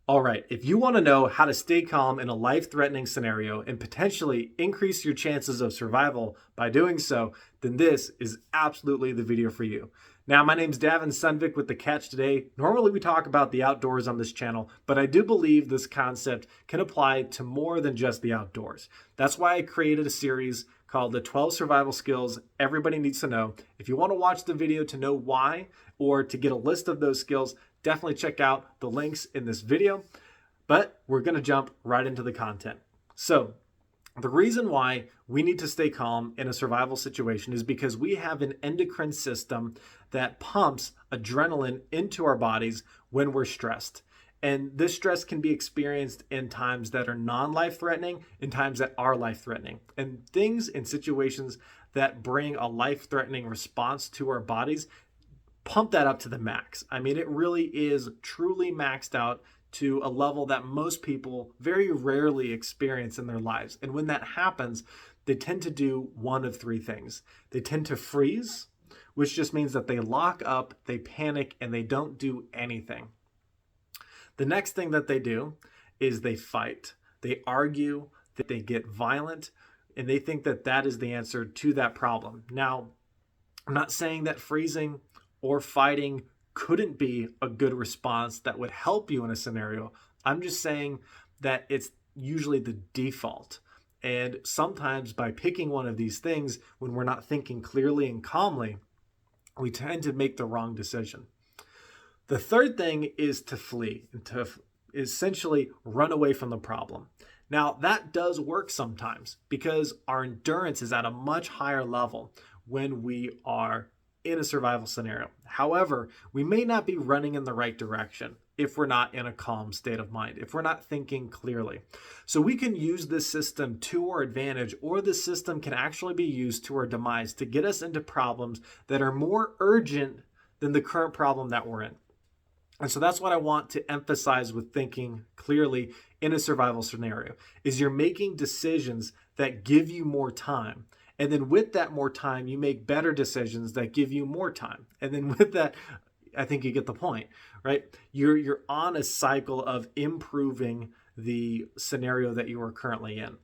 All right, if you want to know how to stay calm in a life-threatening scenario and potentially increase your chances of survival by doing so, then this is absolutely the video for you. Now, my name's Davin Sunvik with The Catch Today. Normally we talk about the outdoors on this channel, but I do believe this concept can apply to more than just the outdoors. That's why I created a series called the 12 Survival Skills Everybody Needs to Know. If you want to watch the video to know why or to get a list of those skills, definitely check out the links in this video, but we're going to jump right into the content. So the reason why we need to stay calm in a survival situation is because we have an endocrine system that pumps adrenaline into our bodies when we're stressed. And this stress can be experienced in times that are non-life threatening and times that are life threatening. And things in situations that bring a life threatening response to our bodies pump that up to the max. I mean, it really is truly maxed out to a level that most people very rarely experience in their lives. And when that happens, they tend to do one of three things. They tend to freeze, which just means that they lock up, they panic, and they don't do anything. The next thing that they do is they fight. They argue, that they get violent, and they think that that is the answer to that problem. Now, I'm not saying that freezing or fighting couldn't be a good response that would help you in a scenario. I'm just saying that it's usually the default. And sometimes by picking one of these things, when we're not thinking clearly and calmly, we tend to make the wrong decision. The third thing is to flee, and to essentially run away from the problem. Now, that does work sometimes because our endurance is at a much higher level when we are in a survival scenario. However, we may not be running in the right direction if we're not in a calm state of mind, if we're not thinking clearly. So we can use this system to our advantage, or the system can actually be used to our demise to get us into problems that are more urgent than the current problem that we're in. And so that's what I want to emphasize with thinking clearly in a survival scenario, is you're making decisions that give you more time. And then with that more time, you make better decisions that give you more time. And then with that, I think you get the point, right? You're on a cycle of improving the scenario that you are currently in.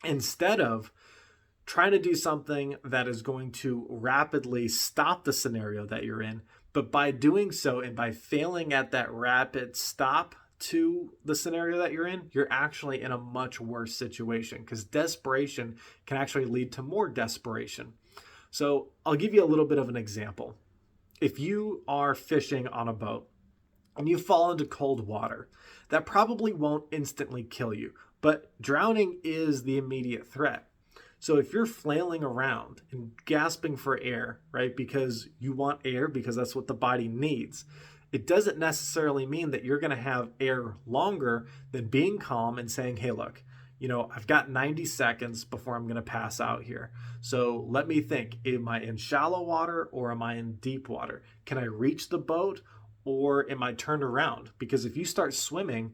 Instead of trying to do something that is going to rapidly stop the scenario that you're in, but by doing so and by failing at that rapid stop to the scenario that you're in, you're actually in a much worse situation, because desperation can actually lead to more desperation. So I'll give you a little bit of an example. If you are fishing on a boat and you fall into cold water, that probably won't instantly kill you, but drowning is the immediate threat. So if you're flailing around and gasping for air, right, because you want air because that's what the body needs, it doesn't necessarily mean that you're going to have air longer than being calm and saying, hey, look, I've got 90 seconds before I'm going to pass out here. So let me think, am I in shallow water or am I in deep water? Can I reach the boat or am I turned around? Because if you start swimming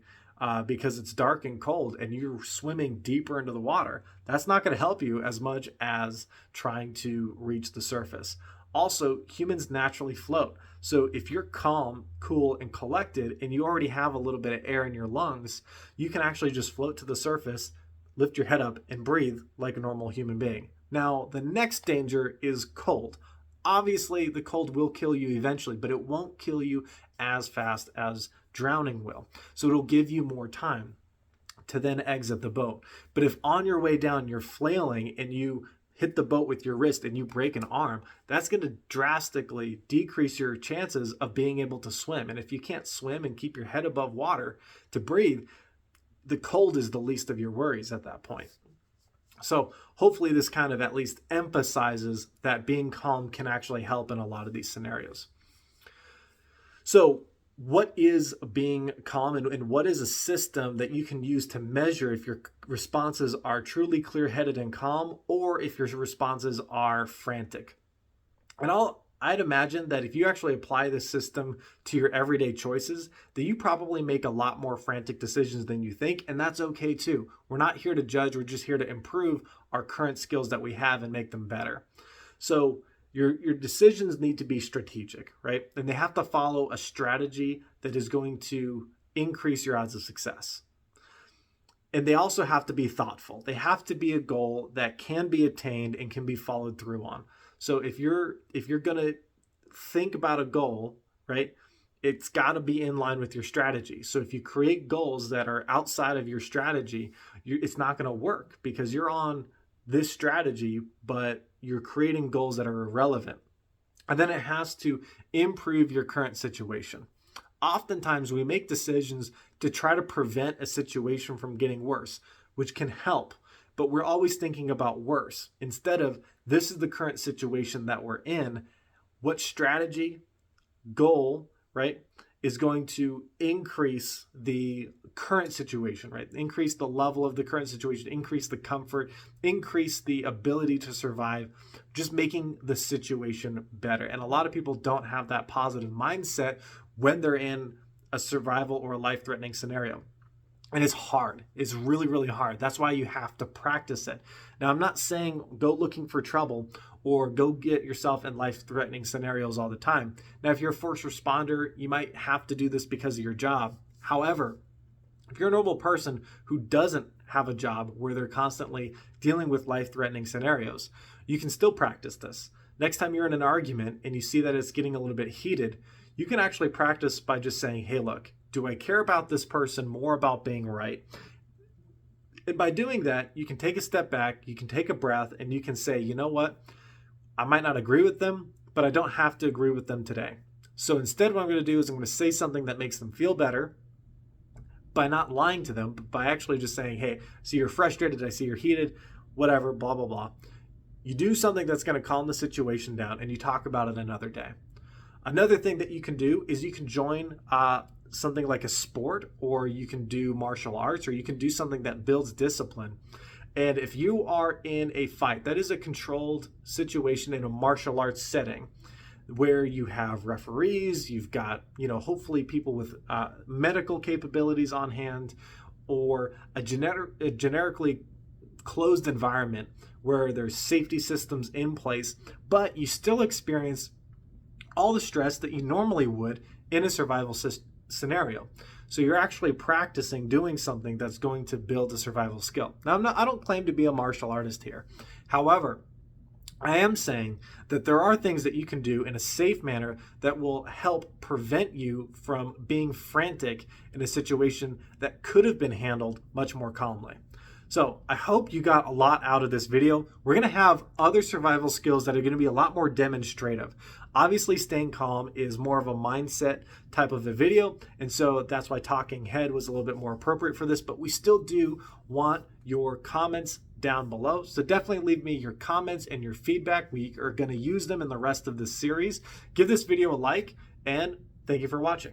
because it's dark and cold and you're swimming deeper into the water, that's not going to help you as much as trying to reach the surface. Also, humans naturally float. So if you're calm, cool, and collected, and you already have a little bit of air in your lungs, you can actually just float to the surface, lift your head up, and breathe like a normal human being. Now, the next danger is cold. Obviously, the cold will kill you eventually, but it won't kill you as fast as drowning will. So it'll give you more time to then exit the boat. But if on your way down you're flailing and you hit the boat with your wrist and you break an arm, that's going to drastically decrease your chances of being able to swim. And if you can't swim and keep your head above water to breathe, the cold is the least of your worries at that point. So hopefully this kind of at least emphasizes that being calm can actually help in a lot of these scenarios. So what is being calm, and what is a system that you can use to measure if your responses are truly clear-headed and calm, or if your responses are frantic? And I'd imagine that if you actually apply this system to your everyday choices, that you probably make a lot more frantic decisions than you think, and that's okay too. We're not here to judge, we're just here to improve our current skills that we have and make them better. So your decisions need to be strategic, right? And they have to follow a strategy that is going to increase your odds of success. And they also have to be thoughtful. They have to be a goal that can be attained and can be followed through on. So if you're going to think about a goal, right, it's got to be in line with your strategy. So if you create goals that are outside of your strategy, it's not going to work because you're on this strategy, but you're creating goals that are irrelevant. And then it has to improve your current situation. Oftentimes we make decisions to try to prevent a situation from getting worse, which can help, but we're always thinking about worse instead of this is the current situation that we're in. What strategy, goal, right, is going to increase the current situation, right? Increase the level of the current situation, increase the comfort, increase the ability to survive, just making the situation better. And a lot of people don't have that positive mindset when they're in a survival or a life-threatening scenario. And it's hard. It's really, really hard. That's why you have to practice it. Now, I'm not saying go looking for trouble or go get yourself in life-threatening scenarios all the time. Now, if you're a first responder, you might have to do this because of your job. However, if you're a normal person who doesn't have a job where they're constantly dealing with life-threatening scenarios, you can still practice this. Next time you're in an argument and you see that it's getting a little bit heated, you can actually practice by just saying, hey, look, do I care about this person more about being right? And by doing that, you can take a step back, you can take a breath, and you can say, you know what? I might not agree with them, but I don't have to agree with them today. So instead, what I'm going to do is I'm going to say something that makes them feel better by not lying to them, but by actually just saying, hey, I see you're frustrated, I see you're heated, whatever, blah, blah, blah. You do something that's going to calm the situation down, and you talk about it another day. Another thing that you can do is you can join something like a sport, or you can do martial arts, or you can do something that builds discipline. And if you are in a fight, that is a controlled situation in a martial arts setting where you have referees, you've got, hopefully people with medical capabilities on hand, or a generically closed environment where there's safety systems in place, but you still experience all the stress that you normally would in a survival scenario. So you're actually practicing doing something that's going to build a survival skill. Now, I don't claim to be a martial artist here. However, I am saying that there are things that you can do in a safe manner that will help prevent you from being frantic in a situation that could have been handled much more calmly. So I hope you got a lot out of this video. We're going to have other survival skills that are going to be a lot more demonstrative. Obviously, staying calm is more of a mindset type of a video, and so that's why talking head was a little bit more appropriate for this, but we still do want your comments down below. So definitely leave me your comments and your feedback. We are going to use them in the rest of this series. Give this video a like, and thank you for watching.